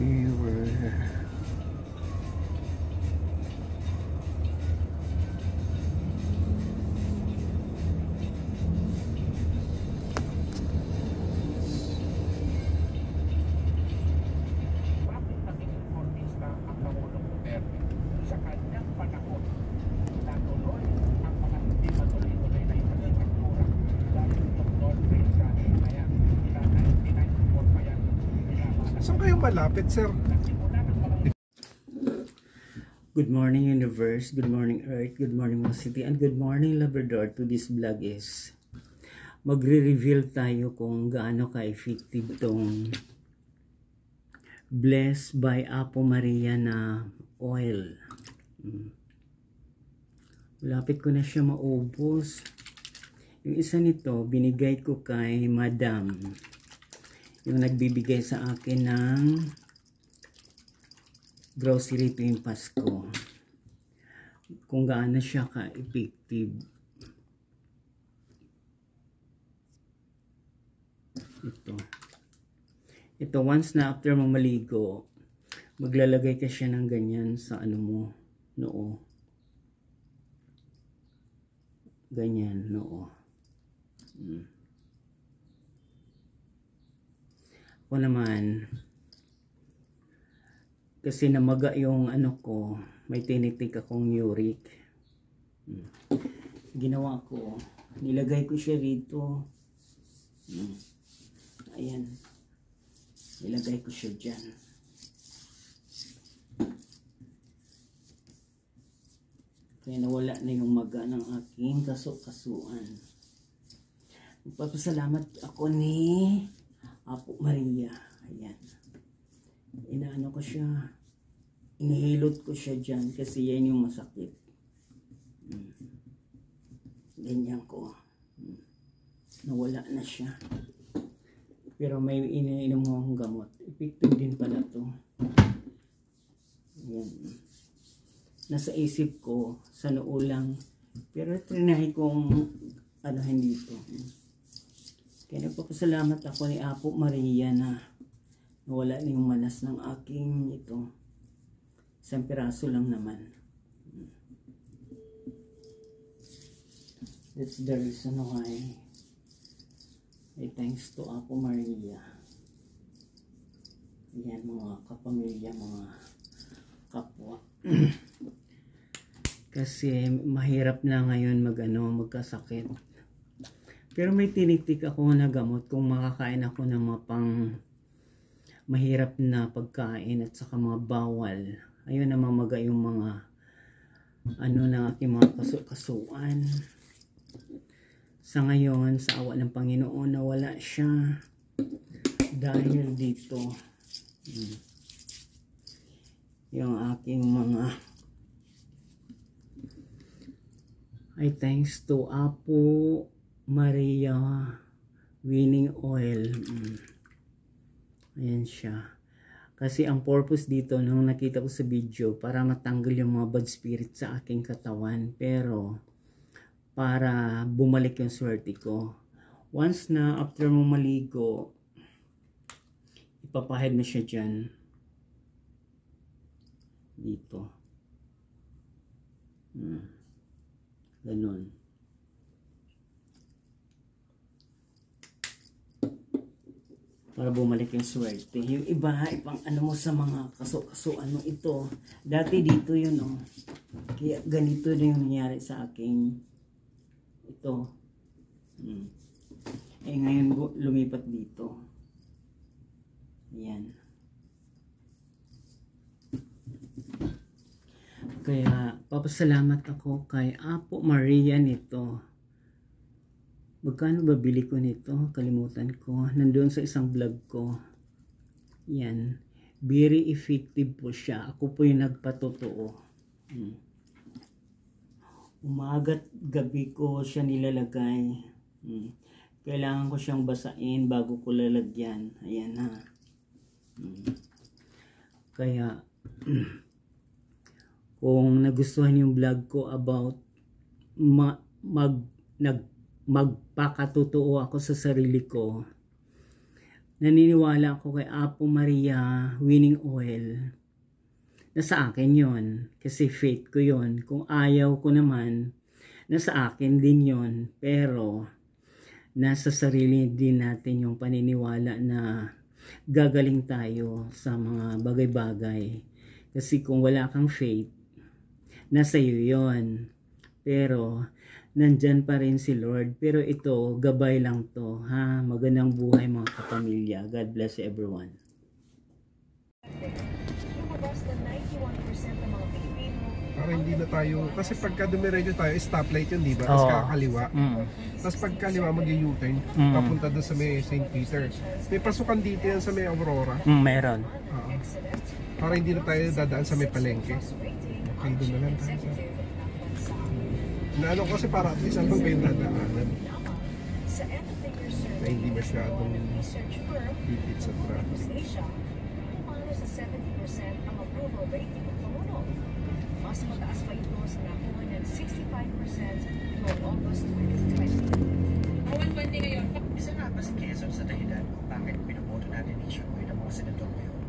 Everywhere. Bakit naging informista ang Pangulong Duterte sa kanyang panahon na tuloy ang mga hindi matuloy-tuloy na infrastruktura dahil itong North Bridge dati na yan, 1994 pa yan, Saan kayo malapit, sir? nagsimula ng mga Good morning universe, good morning earth, good morning mga city, and good morning Labrador. To this vlog is magre-reveal tayo kung gaano ka-effective tong Blessed by Apo Maria na oil. Lapit ko na siya maubos. Yung isa nito binigay ko kay Madam, yung nagbibigay sa akin ng grocery tuwing Pasko, kung gaano siya ka-effective. Ito once na after mong maligo, maglalagay ka siya ng ganyan sa ano mo, noo. Ganyan, noo. Ako naman, kasi namaga yung ano ko, may tinitik akong uric. Ginawa ko, nilagay ko siya rito. Ayan. Nilagay ko siya dyan. Kaya nawala na yung maga ng aking kaso-kasuan. Magpapasalamat ako ni Apo Maria. Ayan. Inaano ko siya, inihilot ko siya dyan kasi yan yung masakit. Ganyan ko. Nawala na siya. Pero may iniinom akong gamot. Effective din pala to. Ayan. Nasa isip ko, sa noo lang. Pero trinahin kong ano dito. Kaya nagpapasalamat ako ni Apo Maria na nawala na yung manas ng aking ito. Isang piraso lang naman. That's the reason why ay thanks to Apo Maria. Yan mga kapamilya, mga kapwa. Kasi mahirap na ngayon magkasakit. Pero may tinitik ako na gamot kung makakain ako ng mapang mahirap na pagkain at saka mga bawal. Ayun na mamaga yung mga ano na aking mga kasuan. Sa ngayon, sa awa ng Panginoon, nawala siya dahil dito yung aking mga ay thanks to Apo Maria winning oil. Ayan siya. Kasi ang purpose dito nung nakita ko sa video, para matanggal yung mga bad spirit sa aking katawan. Pero para bumalik yung swerte ko. Once na after mo maligo, ipapahid mo siya dyan. Dito. Ganon. Para bumalik yung swerte. Yung iba, ipang ano mo sa mga kaso-kasuan mo ito. Dati dito yun, oh. Kaya ganito na yung nangyari sa aking ito. Eh ngayon lumipat dito. Ayan. Kaya papasalamat ako kay Apo Maria nito. Magkano ba bili ko nito? Kalimutan ko. Nandoon sa isang vlog ko. Yan. Very effective po siya. Ako po yung nagpatotoo. Umaga't gabi ko siya nilalagay. Kailangan ko siyang basain bago ko lalagyan. Ayan ha. Kaya kung nagustuhan yung vlog ko about magpakatotoo ako sa sarili ko, naniniwala ako kay Apo Maria Winning Oil na sa akin yon, kasi faith ko yon. Kung ayaw ko naman, nasa akin din yon. Pero nasa sarili din natin yung paniniwala na gagaling tayo sa mga bagay-bagay. Kasi kung wala kang faith, nasa iyo yon. Pero nandyan pa rin si Lord. Pero ito, gabay lang to. Ha? Magandang buhay mga kapamilya. God bless everyone. Para hindi na tayo, kasi pagka dumiretso tayo, stoplight yun, di ba? Tapos kakaliwa. Tapos pagkaliwa, mag-U-turn, papunta doon sa may St. Peter. May pasukan dito yan sa may Aurora. Meron. Para hindi na tayo dadaan sa may palengke. Okay, doon na lang tayo. Naano kasi para at least alam ba yung dadaanan. Na hindi masyadong bipit sa traffic. Sa 70% ang approval rating ng Pangulo. Mas mataas pa ito sa nakuha ng 65% noong August 2020. One Monday ngayon. Isa nga ba si Quezon sa dahilan kung bakit pinaboto natin ni Shoy ng mga senador ngayon?